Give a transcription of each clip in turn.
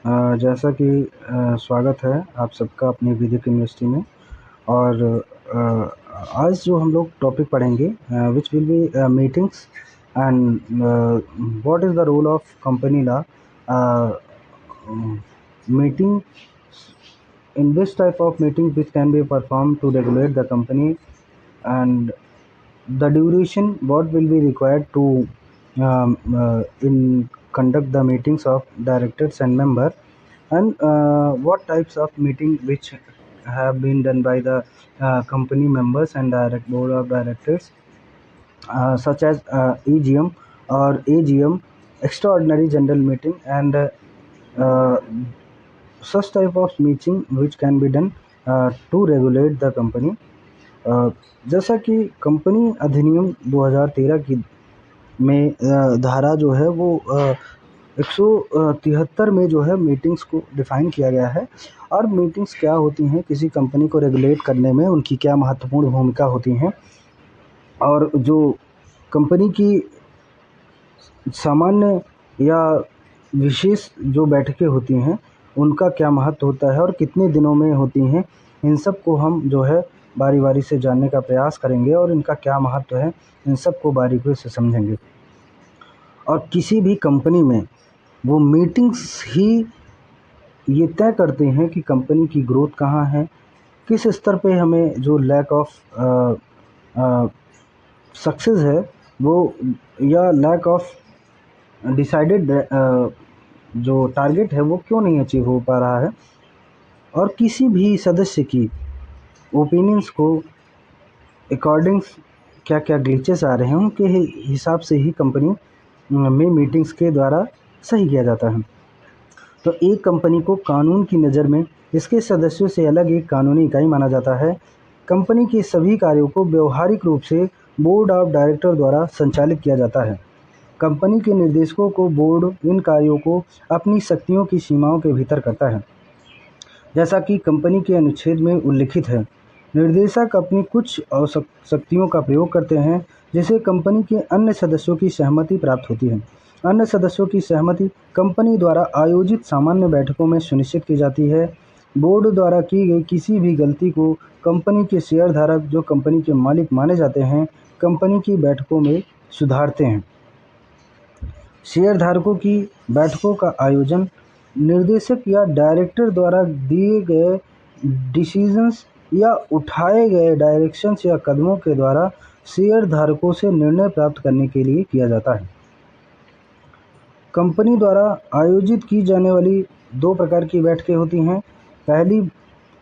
जैसा कि स्वागत है आप सबका अपनी वैदिक यूनिवर्सिटी में। और आज जो हम लोग टॉपिक पढ़ेंगे which will be meetings and what is the role of company law. Meeting in this type of meeting which can be performed to regulate the company, and the duration what will be required to in conduct the meetings of directors and member, and what types of meeting which have been done by the company members and direct board of directors, such as EGM or AGM, extraordinary general meeting, and uh, such type of meeting which can be done to regulate the company। जैसा कि company अधिनियम 2013 की में धारा जो है वो 173 में जो है मीटिंग्स को डिफ़ाइन किया गया है। और मीटिंग्स क्या होती हैं, किसी कंपनी को रेगुलेट करने में उनकी क्या महत्वपूर्ण भूमिका होती हैं, और जो कंपनी की सामान्य या विशेष जो बैठकें होती हैं उनका क्या महत्व होता है और कितने दिनों में होती हैं, इन सब को हम जो है बारी बारी से जानने का प्रयास करेंगे और इनका क्या महत्व है इन सब को बारीकी से समझेंगे। और किसी भी कंपनी में वो मीटिंग्स ही ये तय करते हैं कि कंपनी की ग्रोथ कहाँ है, किस स्तर पे हमें जो लैक ऑफ सक्सेस है वो, या लैक ऑफ डिसाइडेड जो टारगेट है वो क्यों नहीं अचीव हो पा रहा है, और किसी भी सदस्य की ओपिनियंस को अकॉर्डिंग्स क्या क्या ग्लिचेस आ रहे हैं उनके हिसाब से ही कंपनी में मीटिंग्स के द्वारा सही किया जाता है। तो एक कंपनी को कानून की नज़र में इसके सदस्यों से अलग एक कानूनी इकाई माना जाता है। कंपनी के सभी कार्यों को व्यवहारिक रूप से बोर्ड ऑफ डायरेक्टर द्वारा संचालित किया जाता है। कंपनी के निर्देशकों को बोर्ड इन कार्यों को अपनी शक्तियों की सीमाओं के भीतर करता है। जैसा कि कंपनी के अनुच्छेद में उल्लिखित है, निर्देशक अपनी कुछ शक्तियों का प्रयोग करते हैं जिसे कंपनी के अन्य सदस्यों की सहमति प्राप्त होती है। अन्य सदस्यों की सहमति कंपनी द्वारा आयोजित सामान्य बैठकों में सुनिश्चित की जाती है। बोर्ड द्वारा की गई किसी भी गलती को कंपनी के शेयरधारक, जो कंपनी के मालिक माने जाते हैं, कंपनी की बैठकों में सुधारते हैं। शेयरधारकों की बैठकों का आयोजन निर्देशक या डायरेक्टर द्वारा दिए गए डिसीजंस या उठाए गए डायरेक्शंस या कदमों के द्वारा शेयरधारकों से निर्णय प्राप्त करने के लिए किया जाता है। कंपनी द्वारा आयोजित की जाने वाली दो प्रकार की बैठकें होती हैं। पहली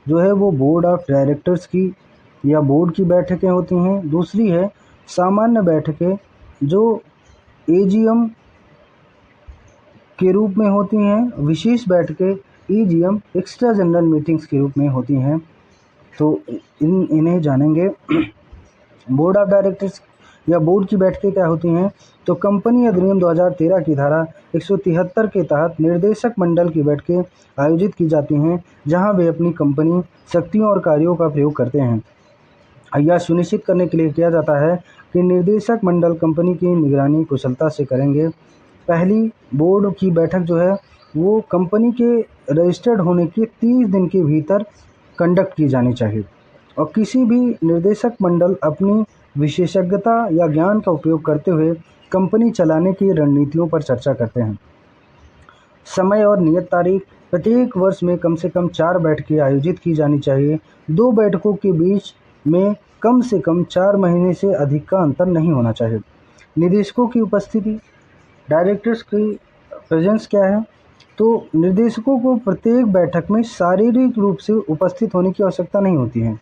जो है वो बोर्ड ऑफ डायरेक्टर्स की या बोर्ड की बैठकें होती हैं। दूसरी है सामान्य बैठकें जो एजीएम के रूप में होती हैं। विशेष बैठकें ईजीएम, एक्स्ट्रा जनरल मीटिंग्स के रूप में होती हैं। तो इन्हें जानेंगे। बोर्ड ऑफ डायरेक्टर्स या बोर्ड की बैठकें क्या होती हैं, तो कंपनी अधिनियम 2013 की धारा 173 के तहत निर्देशक मंडल की बैठकें आयोजित की जाती हैं, जहां वे अपनी कंपनी शक्तियों और कार्यों का प्रयोग करते हैं। यह सुनिश्चित करने के लिए किया जाता है कि निर्देशक मंडल कंपनी की निगरानी कुशलता से करेंगे। पहली बोर्ड की बैठक जो है वो कंपनी के रजिस्टर्ड होने के 30 दिन के भीतर कंडक्ट की जानी चाहिए, और किसी भी निर्देशक मंडल अपनी विशेषज्ञता या ज्ञान का उपयोग करते हुए कंपनी चलाने की रणनीतियों पर चर्चा करते हैं। समय और नियत तारीख, प्रत्येक वर्ष में कम से कम 4 बैठकें आयोजित की जानी चाहिए। 2 बैठकों के बीच में कम से कम 4 महीने से अधिक का अंतर नहीं होना चाहिए। निदेशकों की उपस्थिति, डायरेक्टर्स की प्रेजेंस क्या है, तो निर्देशकों को प्रत्येक बैठक में शारीरिक रूप से उपस्थित होने की आवश्यकता नहीं होती है,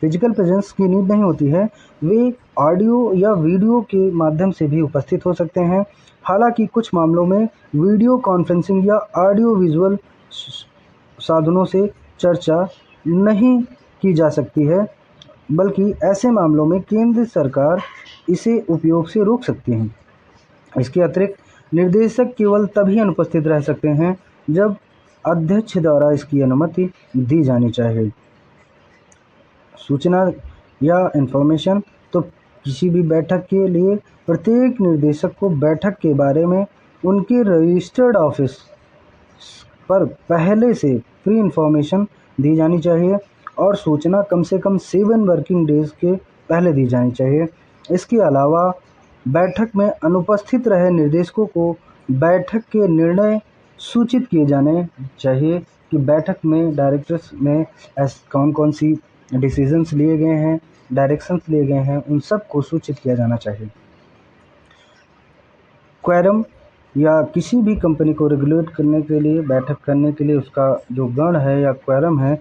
फिजिकल प्रेजेंस की नीड नहीं होती है। वे ऑडियो या वीडियो के माध्यम से भी उपस्थित हो सकते हैं। हालांकि कुछ मामलों में वीडियो कॉन्फ्रेंसिंग या ऑडियो विजुअल साधनों से चर्चा नहीं की जा सकती है, बल्कि ऐसे मामलों में केंद्र सरकार इसे उपयोग से रोक सकती है। इसके अतिरिक्त निर्देशक केवल तभी अनुपस्थित रह सकते हैं जब अध्यक्ष द्वारा इसकी अनुमति दी जानी चाहिए। सूचना या इन्फॉर्मेशन, तो किसी भी बैठक के लिए प्रत्येक निर्देशक को बैठक के बारे में उनके रजिस्टर्ड ऑफिस पर पहले से प्री इन्फॉर्मेशन दी जानी चाहिए और सूचना कम से कम 7 वर्किंग डेज़ के पहले दी जानी चाहिए। इसके अलावा बैठक में अनुपस्थित रहे निर्देशकों को बैठक के निर्णय सूचित किए जाने चाहिए कि बैठक में डायरेक्टर्स में कौन कौन सी डिसीजंस लिए गए हैं, डायरेक्शंस लिए गए हैं, उन सब को सूचित किया जाना चाहिए। क्वेरम या किसी भी कंपनी को रेगुलेट करने के लिए, बैठक करने के लिए उसका जो गण है या क्वेरम है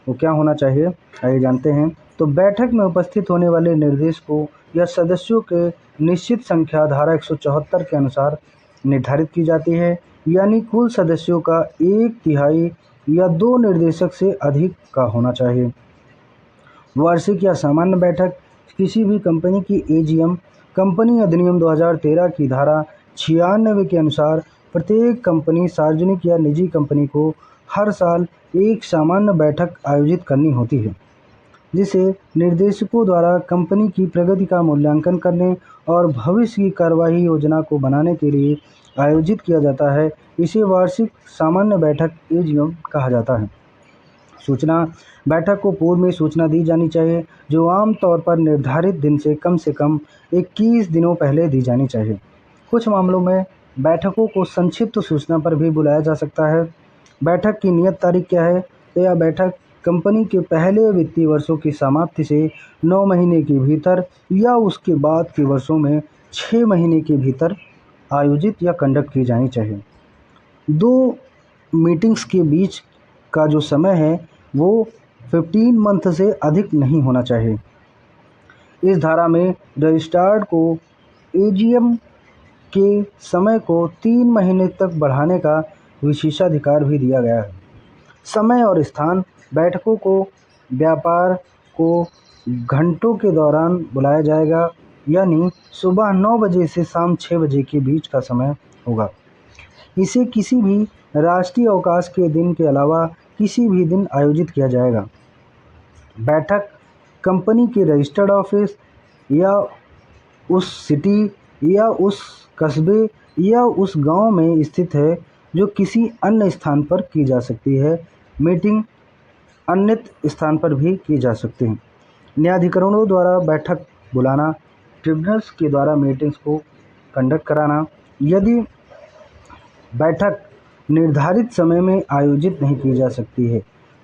वो क्या होना चाहिए, आइए जानते हैं। तो बैठक में उपस्थित होने वाले निर्देशकों या सदस्यों के निश्चित संख्या धारा 174 के अनुसार निर्धारित की जाती है, यानी कुल सदस्यों का 1/3 या 2 निर्देशक से अधिक का होना चाहिए। वार्षिक या सामान्य बैठक किसी भी कंपनी की एजीएम कंपनी अधिनियम 2013 की धारा 96 के अनुसार प्रत्येक कंपनी, सार्वजनिक या निजी कंपनी को हर साल एक सामान्य बैठक आयोजित करनी होती है, जिसे निर्देशकों द्वारा कंपनी की प्रगति का मूल्यांकन करने और भविष्य की कार्यवाही योजना को बनाने के लिए आयोजित किया जाता है। इसे वार्षिक सामान्य बैठक एजीएम कहा जाता है। सूचना बैठक को पूर्व में सूचना दी जानी चाहिए, जो आमतौर पर निर्धारित दिन से कम 21 दिनों पहले दी जानी चाहिए। कुछ मामलों में बैठकों को संक्षिप्त सूचना पर भी बुलाया जा सकता है। बैठक की नियत तारीख क्या है? तो यह बैठक कंपनी के पहले वित्तीय वर्षों की समाप्ति से 9 महीने के भीतर या उसके बाद के वर्षों में 6 महीने के भीतर आयोजित या कंडक्ट की जानी चाहिए। 2 मीटिंग्स के बीच का जो समय है वो 15 मंथ से अधिक नहीं होना चाहिए। इस धारा में रजिस्ट्रार को एजीएम के समय को 3 महीने तक बढ़ाने का विशेषाधिकार भी दिया गया है। समय और स्थान बैठकों को व्यापार को घंटों के दौरान बुलाया जाएगा, यानी सुबह 9 बजे से शाम 6 बजे के बीच का समय होगा। इसे किसी भी राष्ट्रीय अवकाश के दिन के अलावा किसी भी दिन आयोजित किया जाएगा। बैठक कंपनी के रजिस्टर्ड ऑफिस या उस सिटी या उस कस्बे या उस गांव में स्थित है जो किसी अन्य स्थान पर की जा सकती है। मीटिंग अन्य स्थान पर भी की जा सकती है। न्यायाधिकरणों द्वारा बैठक बुलाना, ट्रिब्यूनल्स के द्वारा मीटिंग्स को कंडक्ट कराना। यदि बैठक निर्धारित समय में आयोजित नहीं की जा सकती है,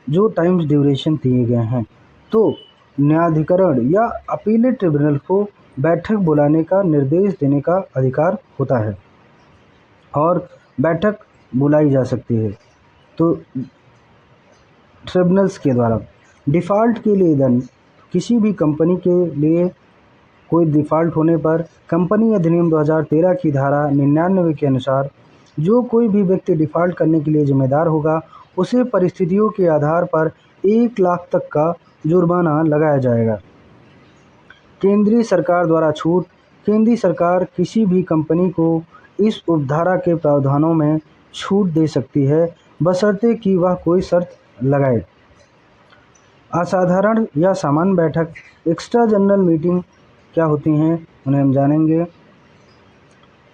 जो टाइम्स ड्यूरेशन दिए गए हैं, तो न्यायाधिकरण या अपीलेट ट्रिब्यूनल को बैठक बुलाने का निर्देश देने का अधिकार होता है और बैठक बुलाई जा सकती है। तो ट्रिब्यूनल्स के द्वारा डिफ़ॉल्ट के लिए दंड, किसी भी कंपनी के लिए कोई डिफ़ॉल्ट होने पर कंपनी अधिनियम 2013 की धारा 99 के अनुसार जो कोई भी व्यक्ति डिफ़ॉल्ट करने के लिए जिम्मेदार होगा, उसे परिस्थितियों के आधार पर 1 लाख तक का जुर्माना लगाया जाएगा। केंद्रीय सरकार द्वारा छूट, केंद्रीय सरकार किसी भी कंपनी को इस उपधारा के प्रावधानों में छूट दे सकती है, बशर्ते कि वह कोई शर्त लगाए। असाधारण या सामान्य बैठक, एक्स्ट्रा जनरल मीटिंग क्या होती हैं, उन्हें हम जानेंगे।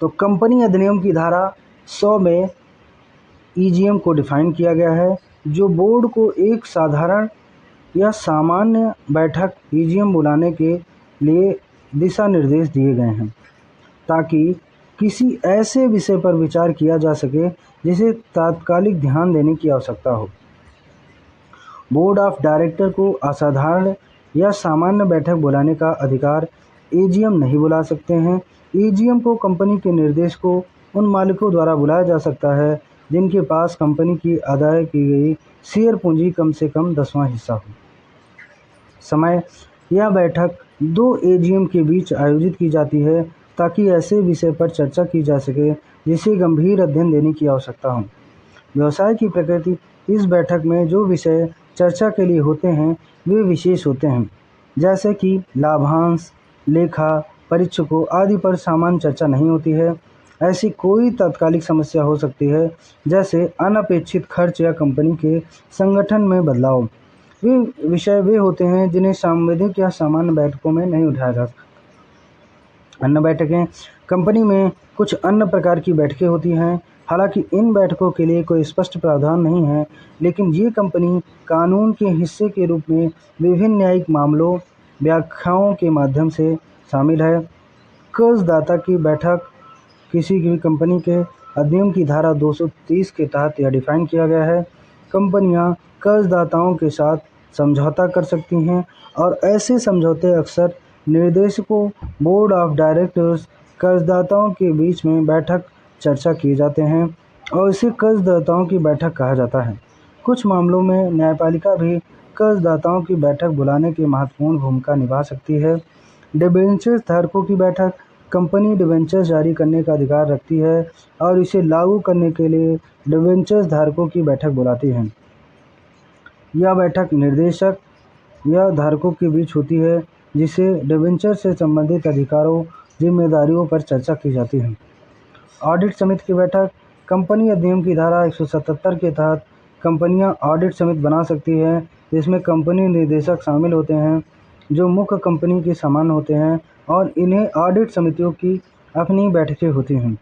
तो कंपनी अधिनियम की धारा 100 में ईजीएम को डिफाइन किया गया है, जो बोर्ड को एक साधारण या सामान्य बैठक ईजीएम बुलाने के लिए दिशा निर्देश दिए गए हैं, ताकि किसी ऐसे विषय पर विचार किया जा सके जिसे तात्कालिक ध्यान देने की आवश्यकता हो। बोर्ड ऑफ डायरेक्टर को असाधारण या सामान्य बैठक बुलाने का अधिकार एजीएम नहीं बुला सकते हैं। एजीएम को कंपनी के निर्देश को उन मालिकों द्वारा बुलाया जा सकता है जिनके पास कंपनी की अदाय की गई शेयर पूंजी कम से कम 10वां हिस्सा हो। समय, यह बैठक 2 एजीएम के बीच आयोजित की जाती है ताकि ऐसे विषय पर चर्चा की जा सके जिसे गंभीर अध्ययन देने की आवश्यकता हो। व्यवसाय की प्रकृति, इस बैठक में जो विषय चर्चा के लिए होते हैं वे विशेष होते हैं, जैसे कि लाभांश, लेखा परीक्षकों आदि पर सामान्य चर्चा नहीं होती है। ऐसी कोई तात्कालिक समस्या हो सकती है, जैसे अनपेक्षित खर्च या कंपनी के संगठन में बदलाव। वे विषय वे होते हैं जिन्हें सांविधिक या सामान्य बैठकों में नहीं उठाया जा सकता। अन्य बैठकें, कंपनी में कुछ अन्य प्रकार की बैठकें होती हैं। हालांकि इन बैठकों के लिए कोई स्पष्ट प्रावधान नहीं है, लेकिन ये कंपनी कानून के हिस्से के रूप में विभिन्न न्यायिक मामलों व्याख्याओं के माध्यम से शामिल है। कर्जदाता की बैठक किसी भी कंपनी के अधिनियम की धारा 230 के तहत यह डिफाइन किया गया है। कंपनियां कर्जदाताओं के साथ समझौता कर सकती हैं और ऐसे समझौते अक्सर निर्देशकों, बोर्ड ऑफ डायरेक्टर्स, कर्जदाताओं के बीच में बैठक चर्चा किए जाते हैं और इसे कर्जदाताओं की बैठक कहा जाता है। कुछ मामलों में न्यायपालिका भी कर्जदाताओं की बैठक बुलाने की महत्वपूर्ण भूमिका निभा सकती है। डिबेंचर धारकों की बैठक कंपनी डिबेंचर जारी करने का अधिकार रखती है और इसे लागू करने के लिए डिबेंचर धारकों की बैठक बुलाती है। यह बैठक निर्देशक या धारकों के बीच होती है, जिसे डिबेंचर से संबंधित अधिकारों, जिम्मेदारियों पर चर्चा की जाती है। ऑडिट समिति की बैठक कंपनी अधिनियम की धारा 177 के तहत कंपनियां ऑडिट समिति बना सकती है, जिसमें कंपनी निदेशक शामिल होते हैं जो मुख्य कंपनी के समान होते हैं और इन्हें ऑडिट समितियों की अपनी बैठकें होती हैं।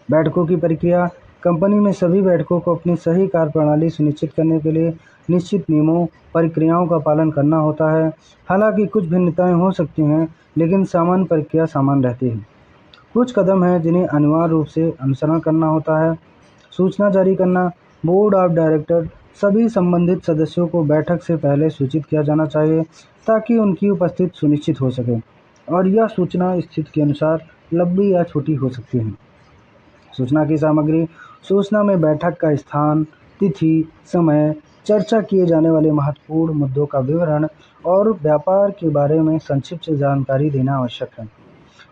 बैठकों की प्रक्रिया कंपनी में सभी बैठकों को अपनी सही कार्यप्रणाली सुनिश्चित करने के लिए निश्चित नियमों, प्रक्रियाओं का पालन करना होता है। हालांकि कुछ भिन्नताएं हो सकती हैं, लेकिन सामान्य प्रक्रिया समान रहती है। कुछ कदम हैं जिन्हें अनिवार्य रूप से अनुसरण करना होता है। सूचना जारी करना, बोर्ड ऑफ डायरेक्टर सभी संबंधित सदस्यों को बैठक से पहले सूचित किया जाना चाहिए ताकि उनकी उपस्थिति सुनिश्चित हो सके और यह सूचना स्थिति के अनुसार लंबी या छोटी हो सकती है। सूचना की सामग्री, सूचना में बैठक का स्थान, तिथि, समय, चर्चा किए जाने वाले महत्वपूर्ण मुद्दों का विवरण और व्यापार के बारे में संक्षिप्त जानकारी देना आवश्यक है।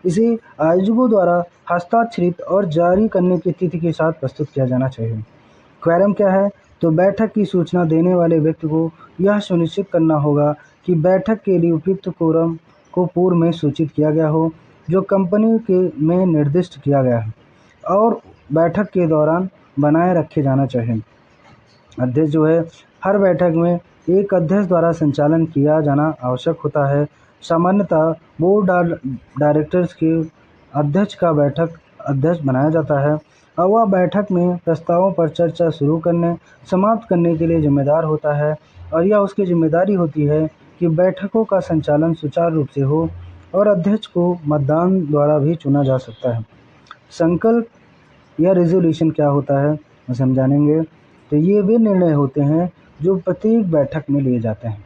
इसे आयोजकों द्वारा हस्ताक्षरित और जारी करने की तिथि के साथ प्रस्तुत किया जाना चाहिए। क्वेरम क्या है? तो बैठक की सूचना देने वाले व्यक्ति को यह सुनिश्चित करना होगा कि बैठक के लिए उपयुक्त कोरम को पूर्व में सूचित किया गया हो, जो कंपनी के में निर्दिष्ट किया गया है और बैठक के दौरान बनाए रखे जाना चाहिए। अध्यक्ष जो है, हर बैठक में एक अध्यक्ष द्वारा संचालन किया जाना आवश्यक होता है। सामान्यतः बोर्ड डायरेक्टर्स के अध्यक्ष का बैठक अध्यक्ष बनाया जाता है और वह बैठक में प्रस्तावों पर चर्चा शुरू करने, समाप्त करने के लिए जिम्मेदार होता है और यह उसकी जिम्मेदारी होती है कि बैठकों का संचालन सुचारू रूप से हो और अध्यक्ष को मतदान द्वारा भी चुना जा सकता है। संकल्प या रेजोल्यूशन क्या होता है, उसे हम जानेंगे। तो ये वे निर्णय होते हैं जो प्रत्येक बैठक में लिए जाते हैं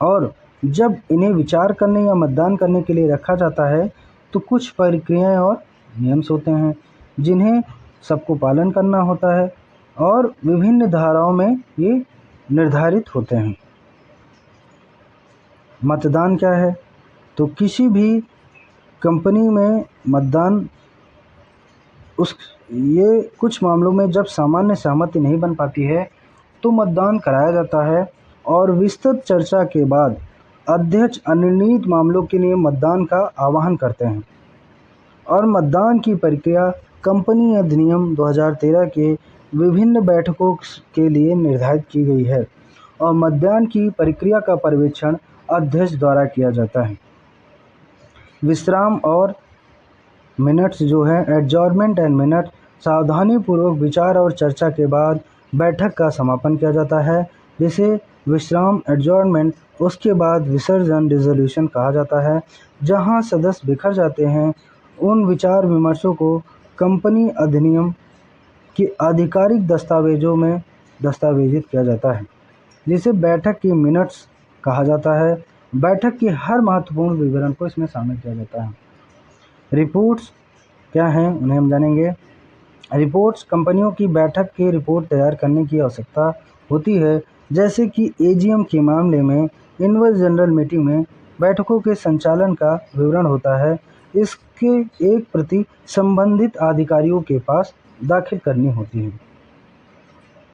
और जब इन्हें विचार करने या मतदान करने के लिए रखा जाता है तो कुछ प्रक्रियाएं और नियम होते हैं जिन्हें सबको पालन करना होता है और विभिन्न धाराओं में ये निर्धारित होते हैं। मतदान क्या है? तो किसी भी कंपनी में मतदान ये कुछ मामलों में जब सामान्य सहमति नहीं बन पाती है तो मतदान कराया जाता है और विस्तृत चर्चा के बाद अध्यक्ष अनिर्णीत मामलों के लिए मतदान का आह्वान करते हैं और मतदान की प्रक्रिया कंपनी अधिनियम 2013 के विभिन्न बैठकों के लिए निर्धारित की गई है और मतदान की प्रक्रिया का पर्यवेक्षण अध्यक्ष द्वारा किया जाता है। विश्राम और मिनट्स जो है, एडजॉर्नमेंट एंड मिनट, सावधानीपूर्वक विचार और चर्चा के बाद बैठक का समापन किया जाता है, जिसे विश्राम एडजॉर्नमेंट, उसके बाद विसर्जन डिसोल्यूशन कहा जाता है, जहां सदस्य बिखर जाते हैं। उन विचार विमर्शों को कंपनी अधिनियम के आधिकारिक दस्तावेजों में दस्तावेजित किया जाता है, जिसे बैठक की मिनट्स कहा जाता है। बैठक के हर महत्वपूर्ण विवरण को इसमें शामिल किया जाता है। रिपोर्ट्स क्या हैं, उन्हें हम जानेंगे। रिपोर्ट्स कंपनियों की बैठक की रिपोर्ट तैयार करने की आवश्यकता होती है, जैसे कि एजीएम के मामले में एनुअल जनरल मीटिंग में बैठकों के संचालन का विवरण होता है। इसके एक प्रति संबंधित अधिकारियों के पास दाखिल करनी होती है।